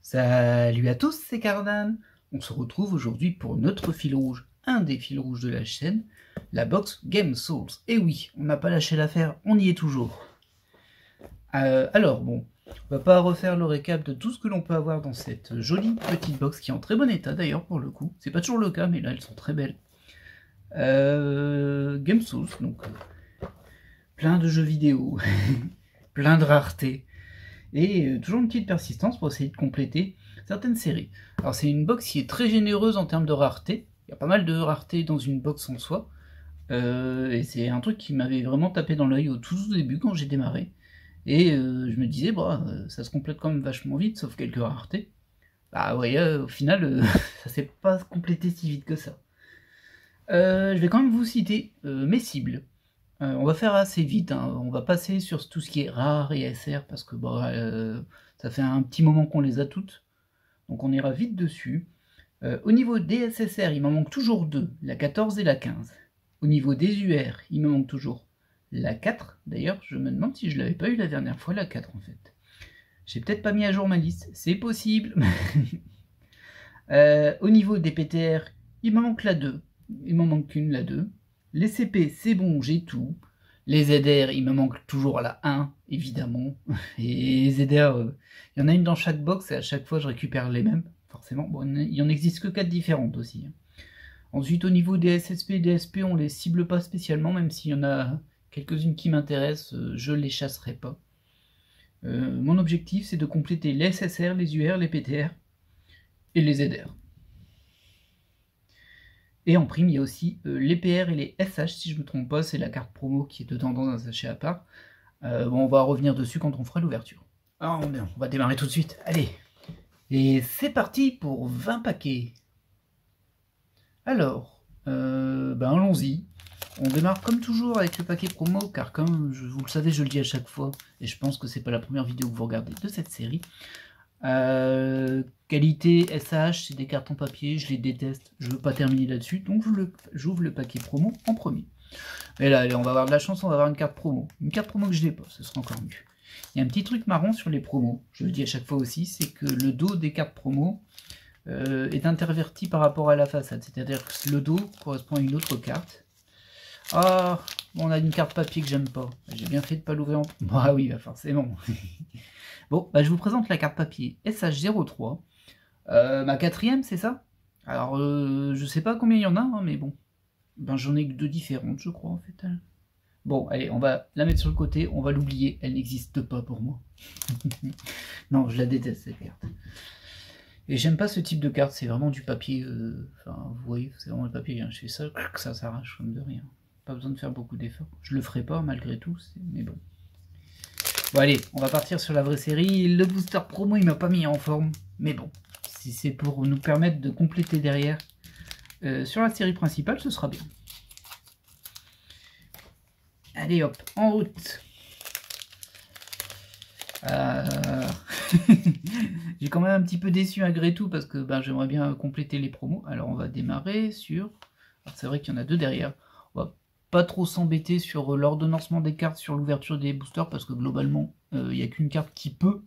Salut à tous, c'est Cardan. On se retrouve aujourd'hui pour notre fil rouge, un des fils rouges de la chaîne, la box Game Souls. Et oui, on n'a pas lâché l'affaire, on y est toujours. Alors bon, on va pas refaire le récap de tout ce que l'on peut avoir dans cette jolie petite box qui est en très bon état d'ailleurs pour le coup. C'est pas toujours le cas, mais là elles sont très belles. Game Souls, donc plein de jeux vidéo, plein de raretés. Et toujours une petite persistance pour essayer de compléter certaines séries. Alors c'est une box qui est très généreuse en termes de rareté, il y a pas mal de rareté dans une box en soi, et c'est un truc qui m'avait vraiment tapé dans l'œil au tout début quand j'ai démarré, et je me disais, bah, ça se complète quand même vachement vite, sauf quelques raretés. Bah ouais, au final, ça s'est pas complété si vite que ça. Je vais quand même vous citer mes cibles. On va faire assez vite, hein. On va passer sur tout ce qui est rare et SR parce que bah, ça fait un petit moment qu'on les a toutes, donc on ira vite dessus. Au niveau des SSR, il m'en manque toujours deux, la 14 et la 15. Au niveau des UR, il me manque toujours la 4. D'ailleurs, je me demande si je l'avais pas eu la dernière fois, la 4 en fait. J'ai peut-être pas mis à jour ma liste, c'est possible. Au niveau des PTR, il m'en manque la 2. Il m'en manque qu'une, la 2. Les CP, c'est bon, j'ai tout. Les ZR, il me manque toujours la 1, évidemment. Et les ZR, il y en a une dans chaque box et à chaque fois je récupère les mêmes, forcément. Bon, il en existe que 4 différentes aussi. Ensuite, au niveau des SSP et des SP, on les cible pas spécialement, même s'il y en a quelques-unes qui m'intéressent, je les chasserai pas. Mon objectif, c'est de compléter les SSR, les UR, les PTR et les ZR. Et en prime, il y a aussi les PR et les SH, si je ne me trompe pas, c'est la carte promo qui est dedans dans un sachet à part. Bon, on va revenir dessus quand on fera l'ouverture. Alors, on va démarrer tout de suite. Allez. Et c'est parti pour 20 paquets. Alors, allons-y. On démarre comme toujours avec le paquet promo, car comme vous le savez, je le dis à chaque fois, et je pense que c'est pas la première vidéo que vous regardez de cette série. Qualité SH, c'est des cartes en papier, je les déteste, je veux pas terminer là-dessus, donc j'ouvre le paquet promo en premier. Et là, allez, on va avoir de la chance, on va avoir une carte promo. Une carte promo que je n'ai pas, ce sera encore mieux. Il y a un petit truc marrant sur les promos, je le dis à chaque fois aussi, c'est que le dos des cartes promo est interverti par rapport à la façade, c'est-à-dire que le dos correspond à une autre carte. Ah, on a une carte papier que j'aime pas, j'ai bien fait de pas l'ouvrir en... Ah oui, bah forcément. Bon, bah je vous présente la carte papier SH03. Ma quatrième, c'est ça? Alors, je sais pas combien il y en a, hein, mais bon. Ben, j'en ai que deux différentes, je crois, en fait. Bon, allez, on va la mettre sur le côté, on va l'oublier, elle n'existe pas pour moi. Non, je la déteste, cette carte. Et j'aime pas ce type de carte, c'est vraiment du papier, enfin, vous voyez, c'est vraiment le papier, hein. Je fais ça, ça s'arrache comme de rien. Pas besoin de faire beaucoup d'efforts. Je le ferai pas, malgré tout, mais bon. Bon allez, on va partir sur la vraie série. Le booster promo, il m'a pas mis en forme. Mais bon, si c'est pour nous permettre de compléter derrière sur la série principale, ce sera bien. Allez hop, en route. J'ai quand même un petit peu déçu malgré tout parce que ben, j'aimerais bien compléter les promos. Alors on va démarrer sur... C'est vrai qu'il y en a deux derrière. On va pas trop s'embêter sur l'ordonnancement des cartes sur l'ouverture des boosters parce que globalement il n'y a qu'une carte qui peut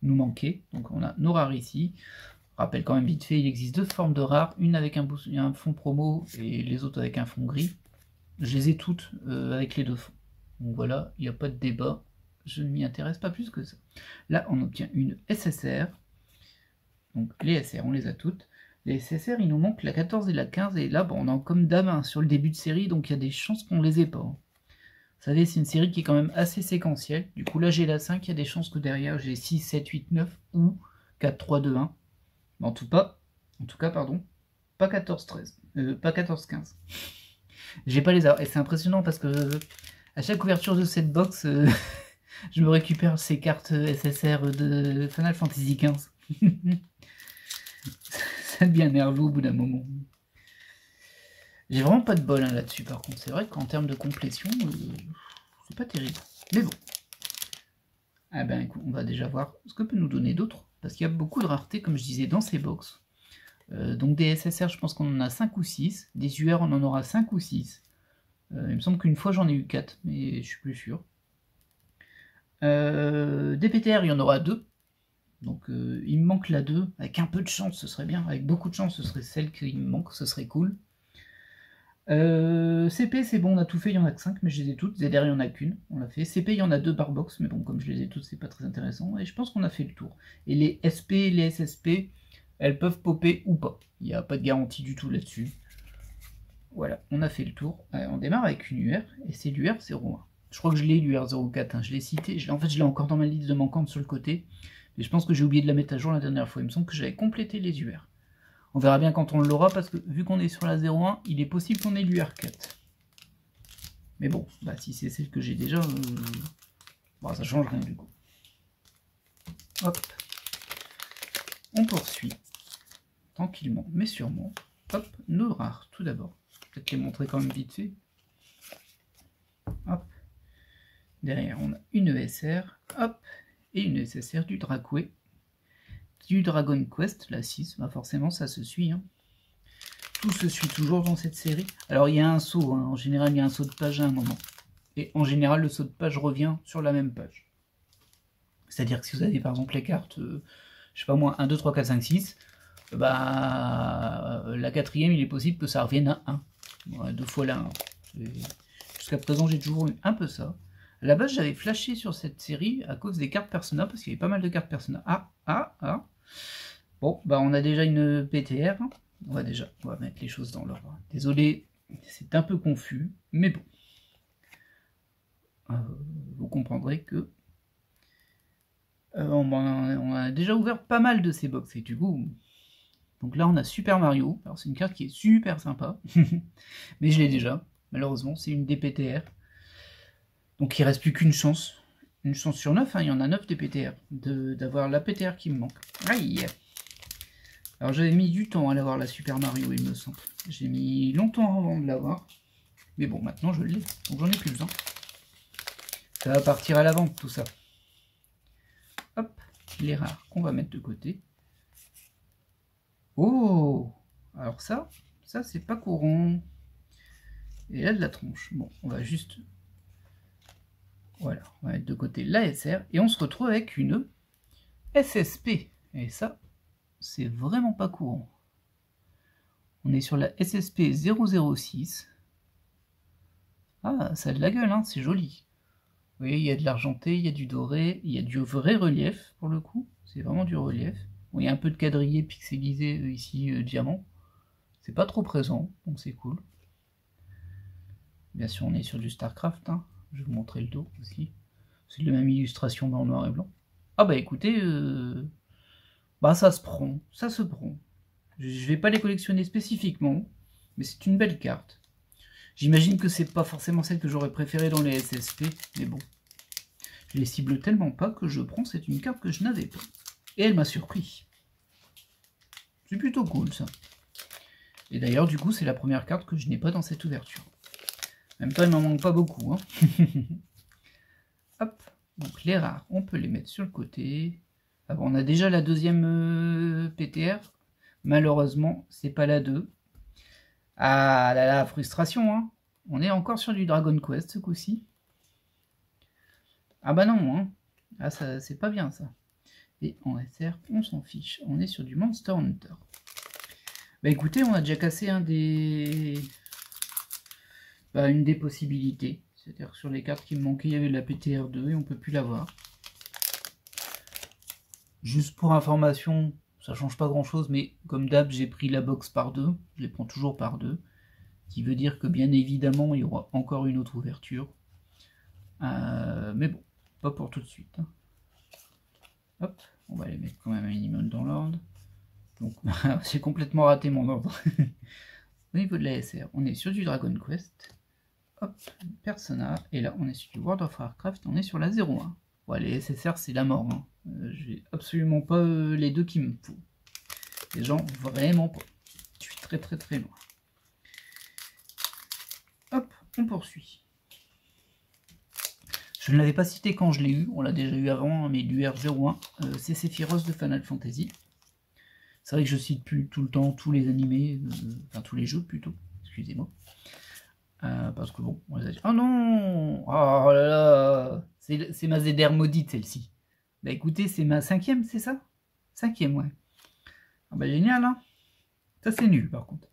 nous manquer. Donc on a nos rares ici. Rappelle quand même vite fait, il existe deux formes de rares, une avec un fond promo et les autres avec un fond gris. Je les ai toutes avec les deux fonds. Donc voilà, il n'y a pas de débat, je ne m'y intéresse pas plus que ça. Là on obtient une SSR. Donc les SR on les a toutes. Les SSR, il nous manque la 14 et la 15, et là, bon, on a comme dame hein, sur le début de série, donc il y a des chances qu'on les ait pas. Vous savez, c'est une série qui est quand même assez séquentielle. Du coup, là, j'ai la 5, il y a des chances que derrière, j'ai 6, 7, 8, 9 ou 4, 3, 2, 1. Mais en tout cas, pardon, pas 14, 13, pas 14, 15. J'ai pas les arts, et c'est impressionnant parce que à chaque ouverture de cette box, je me récupère ces cartes SSR de Final Fantasy XV. Ça devient nerveux au bout d'un moment. J'ai vraiment pas de bol hein, là-dessus par contre. C'est vrai qu'en termes de complétion, c'est pas terrible. Mais bon. Ah ben écoute, on va déjà voir ce que peut nous donner d'autres. Parce qu'il y a beaucoup de raretés, comme je disais, dans ces box. Donc des SSR, je pense qu'on en a 5 ou 6. Des UR, on en aura 5 ou 6. Il me semble qu'une fois j'en ai eu 4, mais je suis plus sûr. Des PTR, il y en aura 2. Donc il me manque la 2. Avec un peu de chance, ce serait bien. Avec beaucoup de chance, ce serait celle qui me manque. Ce serait cool. CP, c'est bon, on a tout fait. Il y en a que 5, mais je les ai toutes. ZR, il y en a qu'une. On l'a fait. CP, il y en a 2 par box. Mais bon, comme je les ai toutes, c'est pas très intéressant. Et je pense qu'on a fait le tour. Et les SP, les SSP, elles peuvent popper ou pas. Il n'y a pas de garantie du tout là-dessus. Voilà, on a fait le tour. On démarre avec une UR. Et c'est l'UR 01. Je crois que je l'ai, l'UR 04. Hein. Je l'ai cité. En fait, je l'ai encore dans ma liste de manquantes sur le côté. Mais je pense que j'ai oublié de la mettre à jour la dernière fois. Il me semble que j'avais complété les UR. On verra bien quand on l'aura, parce que vu qu'on est sur la 01, il est possible qu'on ait l'UR4. Mais bon, bah, si c'est celle que j'ai déjà, bon, ça change rien du coup. Hop. On poursuit. Tranquillement, mais sûrement. Hop, nos rares, tout d'abord. Peut-être les montrer quand même vite fait. Hop. Derrière, on a une ESR. Hop. Et une SSR du Dracoué. Du Dragon Quest, la 6, bah forcément ça se suit. Hein. Tout se suit toujours dans cette série. Alors il y a un saut, hein. En général il y a un saut de page à un moment. Et en général le saut de page revient sur la même page. C'est-à-dire que si vous avez par exemple les cartes, je sais pas moi, 1, 2, 3, 4, 5, 6, bah la quatrième il est possible que ça revienne à 1. Ouais, 2 fois la 1. Jusqu'à présent j'ai toujours eu un peu ça. À la base j'avais flashé sur cette série à cause des cartes Persona, parce qu'il y avait pas mal de cartes Persona. Bon, bah on a déjà une PTR. On va mettre les choses dans l'ordre. Désolé, c'est un peu confus, mais bon. Vous comprendrez que on a déjà ouvert pas mal de ces box, et du coup... Donc là on a Super Mario. Alors c'est une carte qui est super sympa, mais je l'ai déjà. Malheureusement, c'est une DPTR. Donc il reste plus qu'une chance. Une chance sur 9, hein, il y en a 9 des PTR, d'avoir la PTR qui me manque. Aïe! Alors j'avais mis du temps à l'avoir la Super Mario, il me semble. J'ai mis longtemps avant de l'avoir. Mais bon, maintenant je l'ai, donc j'en ai plus besoin. Ça va partir à la vente tout ça. Hop, les rares qu'on va mettre de côté. Oh! Alors ça c'est pas courant. Et là de la tronche. Bon, on va juste... Voilà, on va mettre de côté la SR et on se retrouve avec une SSP. Et ça, c'est vraiment pas courant. On est sur la SSP 006. Ah, ça a de la gueule, hein, c'est joli. Vous voyez, il y a de l'argenté, il y a du doré, il y a du vrai relief pour le coup. C'est vraiment du relief. Bon, il y a un peu de quadrillé pixelisé ici, diamant. C'est pas trop présent, donc c'est cool. Bien sûr, on est sur du StarCraft, hein. Je vais vous montrer le dos aussi. C'est la même illustration dans le noir et blanc. Ah bah écoutez, bah ça se prend, ça se prend. Je vais pas les collectionner spécifiquement, mais c'est une belle carte. J'imagine que c'est pas forcément celle que j'aurais préférée dans les SSP, mais bon. Je les cible tellement pas que je prends, c'est une carte que je n'avais pas. Et elle m'a surpris. C'est plutôt cool ça. Et d'ailleurs, du coup, c'est la première carte que je n'ai pas dans cette ouverture. En même temps, il m'en manque pas beaucoup. Hein. Hop, donc les rares, on peut les mettre sur le côté. Ah bon, on a déjà la deuxième PTR. Malheureusement, c'est pas la 2. Ah là là, frustration, hein. On est encore sur du Dragon Quest ce coup-ci. Ah bah non, hein. Ah ça, c'est pas bien ça. Et en SR, on s'en fiche. On est sur du Monster Hunter. Bah écoutez, on a déjà cassé un des... Bah, une des possibilités. C'est-à-dire que sur les cartes qui me manquaient, il y avait la PTR2 et on peut plus l'avoir. Juste pour information, ça change pas grand-chose, mais comme d'hab, j'ai pris la box par 2. Je les prends toujours par 2. Ce qui veut dire que bien évidemment, il y aura encore une autre ouverture. Mais bon, pas pour tout de suite. Hein. Hop, on va les mettre quand même un minimum dans l'ordre. Donc, j'ai complètement raté mon ordre. Au niveau de la SR, on est sur du Dragon Quest. Hop, Persona. Et là, on est sur du World of Warcraft. On est sur la 01. Ouais, les SSR, c'est la mort. Hein. J'ai absolument pas les deux qui me faut. Les gens, vraiment pas. Je suis très très très loin. Hop, on poursuit. Je ne l'avais pas cité quand je l'ai eu, on l'a déjà eu avant, mais l'UR01, c'est Sephiroth de Final Fantasy. C'est vrai que je cite plus tout le temps tous les animés, enfin tous les jeux plutôt, excusez-moi. Parce que bon, on les a dit. Oh non! Oh là là! C'est ma ZR maudite celle-ci. Bah écoutez, c'est ma 5e, c'est ça? 5e, ouais. Ah bah génial, hein. Ça c'est nul par contre.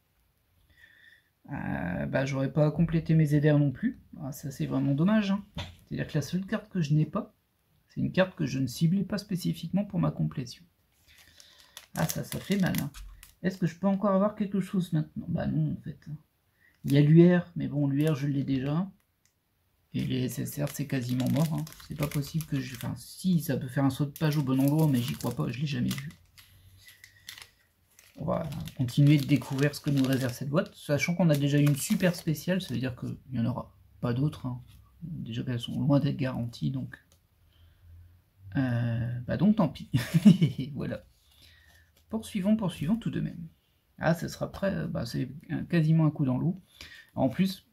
Bah j'aurais pas complété mes ZR non plus. Ah, ça c'est vraiment dommage, hein. C'est-à-dire que la seule carte que je n'ai pas, c'est une carte que je ne ciblais pas spécifiquement pour ma complétion. Ah ça fait mal, hein. Est-ce que je peux encore avoir quelque chose maintenant? Bah non en fait. Il y a l'UR, mais bon l'UR je l'ai déjà. Et les SSR c'est quasiment mort, hein. C'est pas possible que je... Enfin si, ça peut faire un saut de page au bon endroit, mais j'y crois pas, je l'ai jamais vu. On va continuer de découvrir ce que nous réserve cette boîte, sachant qu'on a déjà une super spéciale, ça veut dire qu'il n'y en aura pas d'autres, hein. Déjà qu'elles sont loin d'être garanties, donc... bah donc tant pis. Voilà. Poursuivons tout de même. Ah, ça sera prêt, bah, c'est quasiment un coup dans l'eau. En plus,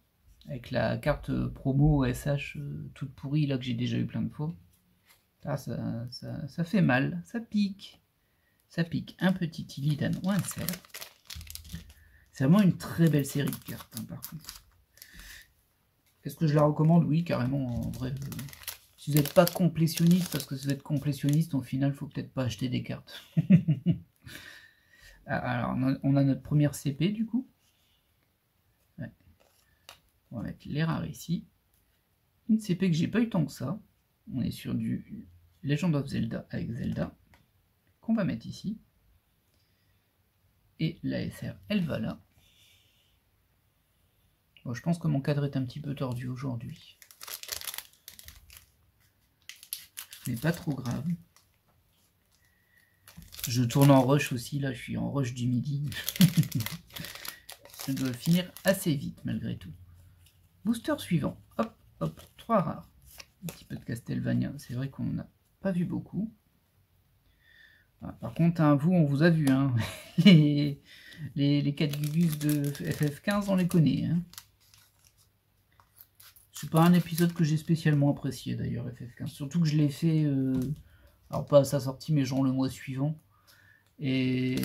avec la carte promo SH toute pourrie, là que j'ai déjà eu plein de fois, ah, ça fait mal, ça pique. Ça pique. Un petit Illidan ou un cerf. C'est vraiment une très belle série de cartes, hein, par contre. Est-ce que je la recommande? Oui, carrément, en vrai. Si vous n'êtes pas complétionniste, parce que si vous êtes complétionniste, au final, il faut peut-être pas acheter des cartes. Alors, on a notre première CP, du coup. Ouais. On va mettre les rares ici. Une CP que j'ai pas eu tant que ça. On est sur du Legend of Zelda avec Zelda, qu'on va mettre ici. Et la SR, elle va là. Bon, je pense que mon cadre est un petit peu tordu aujourd'hui. Mais pas trop grave. Je tourne en rush aussi, là je suis en rush du midi. Ça doit finir assez vite malgré tout. Booster suivant. Hop, hop, 3 rares. Un petit peu de Castlevania, c'est vrai qu'on n'en a pas vu beaucoup. Ah, par contre, hein, vous, on vous a vu. Hein. les 4 Gugus de FF15, on les connaît. Hein. C'est pas un épisode que j'ai spécialement apprécié d'ailleurs, FF15. Surtout que je l'ai fait, alors pas à sa sortie, mais genre le mois suivant. Et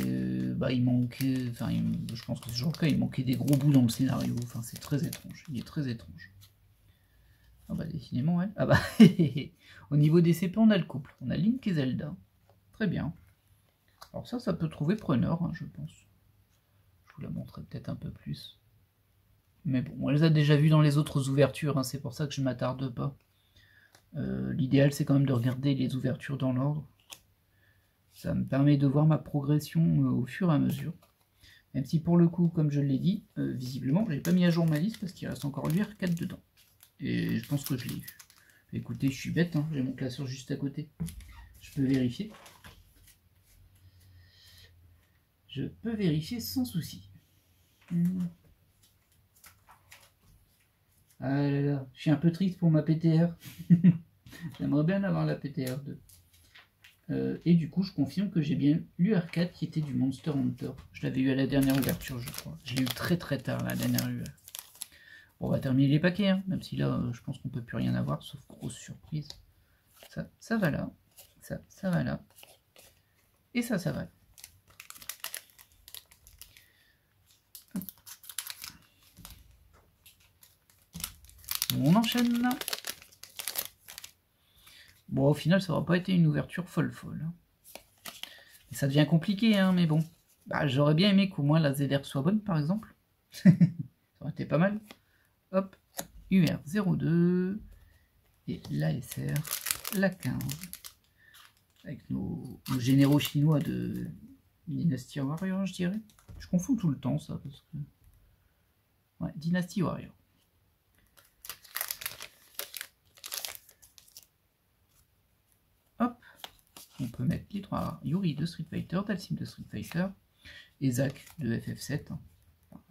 bah, il manquait, enfin, je pense que c'est toujours le cas, il manquait des gros bouts dans le scénario. Enfin, c'est très étrange. Il est très étrange. Ah bah, décidément, ouais. Ah bah, au niveau des CP, on a le couple. On a Link et Zelda. Très bien. Alors ça peut trouver preneur, hein, je pense. Je vous la montrerai peut-être un peu plus. Mais bon, on les a déjà vus dans les autres ouvertures, hein, c'est pour ça que je ne m'attarde pas. L'idéal, c'est quand même de regarder les ouvertures dans l'ordre. Ça me permet de voir ma progression au fur et à mesure. Même si pour le coup, comme je l'ai dit, visiblement, j'ai pas mis à jour ma liste parce qu'il reste encore l'UR4 dedans. Et je pense que je l'ai eu. Écoutez, je suis bête, hein, j'ai mon classeur juste à côté. Je peux vérifier. Je peux vérifier sans souci. Ah là là, je suis un peu triste pour ma PTR. J'aimerais bien avoir la PTR 2. Et du coup, je confirme que j'ai bien l'UR4 qui était du Monster Hunter. Je l'avais eu à la dernière ouverture, je crois. Je l'ai eu très tard, la dernière UR. Bon, on va terminer les paquets, hein, même si là, je pense qu'on peut plus rien avoir, sauf grosse surprise. Ça va là. Ça va là. Et ça va là. On enchaîne là. Bon, au final, ça n'aura pas été une ouverture folle. Hein. Et ça devient compliqué, hein, mais bon. Bah, j'aurais bien aimé qu'au moins la ZR soit bonne, par exemple. Ça aurait été pas mal. Hop, UR02. Et l'ASR, la 15. Avec nos généraux chinois de Dynasty Warrior, je dirais. Je confonds tout le temps, ça, parce que... Ouais, Dynasty Warrior. Hop, on peut mettre les 3 rares. Yuri de Street Fighter, Dalsim de Street Fighter, et Zack de FF7, hein,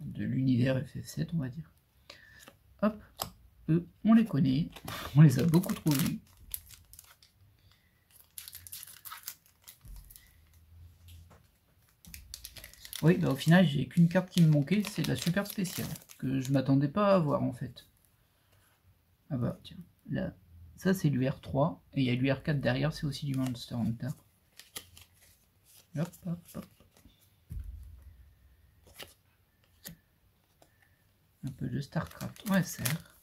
de l'univers FF7, on va dire. Hop, eux, on les connaît, on les a beaucoup trop vus. Oui, bah au final, j'ai qu'une carte qui me manquait, c'est la super spéciale, que je m'attendais pas à avoir en fait. Ah bah, tiens, là, ça c'est l'UR3, et il y a l'UR4 derrière, c'est aussi du Monster Hunter. Hop, hop, hop. Un peu de StarCraft, on SR.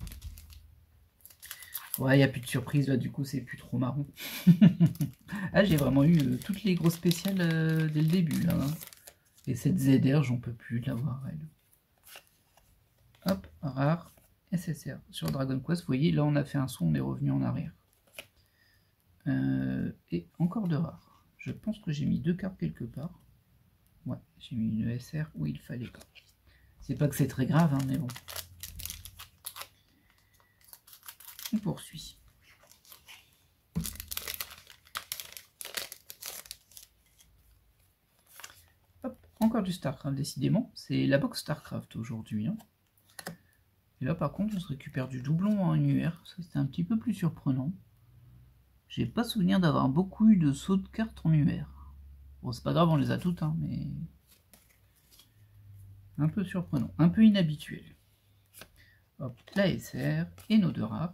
Ouais, il n'y a plus de surprise là, du coup, c'est plus trop marrant. Ah, j'ai vraiment eu toutes les grosses spéciales dès le début là. Hein. Et cette ZR, j'en peux plus de l'avoir, elle. Hop, rare, SSR. Sur Dragon Quest, vous voyez, là on a fait un saut, on est revenu en arrière. Et encore de rares. Je pense que j'ai mis 2 cartes quelque part. Ouais, j'ai mis une SR où il fallait pas. C'est pas que c'est très grave, hein, mais bon. On poursuit. Hop, encore du StarCraft, décidément. C'est la box StarCraft aujourd'hui. Hein. Et là, par contre, on se récupère du doublon en UR. Ça, c'était un petit peu plus surprenant. J'ai pas souvenir d'avoir beaucoup eu de sauts de cartes en UR. Bon, c'est pas grave, on les a toutes, hein, mais... un peu surprenant, un peu inhabituel. Hop, la SR et nos 2 rares.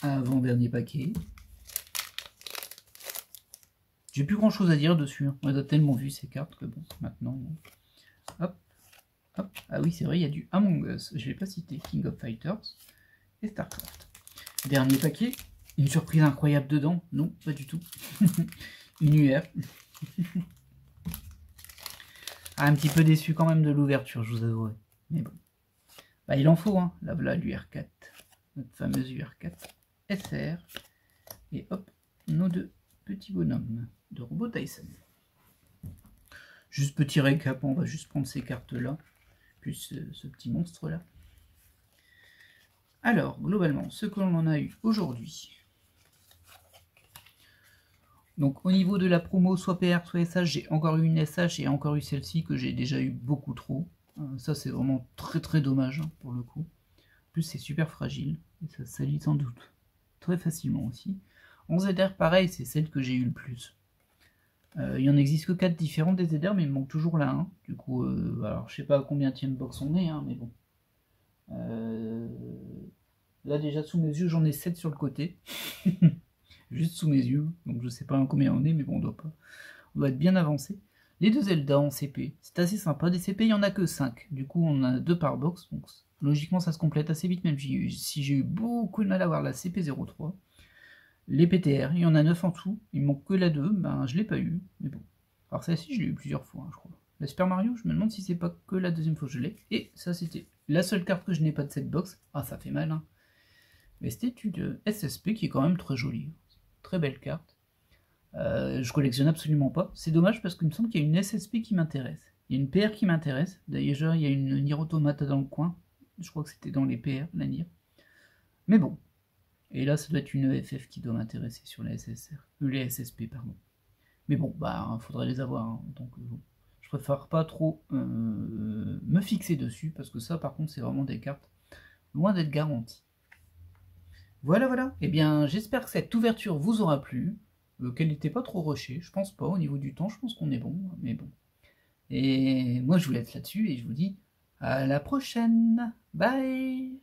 Avant-dernier paquet. J'ai plus grand chose à dire dessus. Hein. On a tellement vu ces cartes que bon, maintenant... Hop, hop. Ah oui, c'est vrai, il y a du Among Us. Je ne l'ai pas cité. King of Fighters et StarCraft. Dernier paquet. Une surprise incroyable dedans. Non, pas du tout. Une UR. Ah, un petit peu déçu quand même de l'ouverture, je vous avouerai. Mais bon. Bah, il en faut, hein. Là, voilà l'UR4. Notre fameuse UR4. SR. Et hop, nos 2 petits bonhommes de Robot Tyson. Juste petit récap, on va juste prendre ces cartes-là, plus ce petit monstre-là. Alors, globalement, ce que l'on en a eu aujourd'hui. Donc, au niveau de la promo, soit PR, soit SH, j'ai encore eu une SH et encore eu celle-ci que j'ai déjà eu beaucoup trop. Ça, c'est vraiment très très dommage, hein, pour le coup. En plus, c'est super fragile, et ça salit sans doute très facilement aussi. En ZR, pareil, c'est celle que j'ai eu le plus. Il en existe que 4 différentes des ZR, mais il me manque toujours la 1. Du coup, alors je sais pas à combien de box on est, hein, mais bon. Là, déjà sous mes yeux, j'en ai 7 sur le côté. Juste sous mes yeux. Donc je sais pas combien on est, mais bon, on doit être bien avancé. Les 2 Zelda en CP, c'est assez sympa. Des CP, il n'y en a que 5. Du coup, on a 2 par box. Donc logiquement, ça se complète assez vite, même si j'ai eu beaucoup de mal à avoir la CP03. Les PTR, il y en a 9 en tout, il me manque que la 2, ben je l'ai pas eu, mais bon. Alors celle-ci, je l'ai eu plusieurs fois, hein, je crois. La Super Mario, je me demande si c'est pas que la deuxième fois que je l'ai. Et ça, c'était la seule carte que je n'ai pas de cette box. Ah, ça fait mal, hein. Mais c'était une SSP qui est quand même très jolie. Très belle carte. Je collectionne absolument pas. C'est dommage parce qu'il me semble qu'il y a une SSP qui m'intéresse. Il y a une PR qui m'intéresse. D'ailleurs, il y a une Nier Automata dans le coin. Je crois que c'était dans les PR, la Nier. Mais bon. Et là, ça doit être une EFF qui doit m'intéresser sur les SSR. Les SSP, pardon. Mais bon, bah, faudrait les avoir. Hein, donc, bon. Je préfère pas trop me fixer dessus, parce que ça, par contre, c'est vraiment des cartes loin d'être garanties. Voilà, voilà. Eh bien, j'espère que cette ouverture vous aura plu, qu'elle n'était pas trop rushée. Je pense pas, au niveau du temps, je pense qu'on est bon, mais bon. Et moi, je vous laisse là-dessus, et je vous dis à la prochaine. Bye!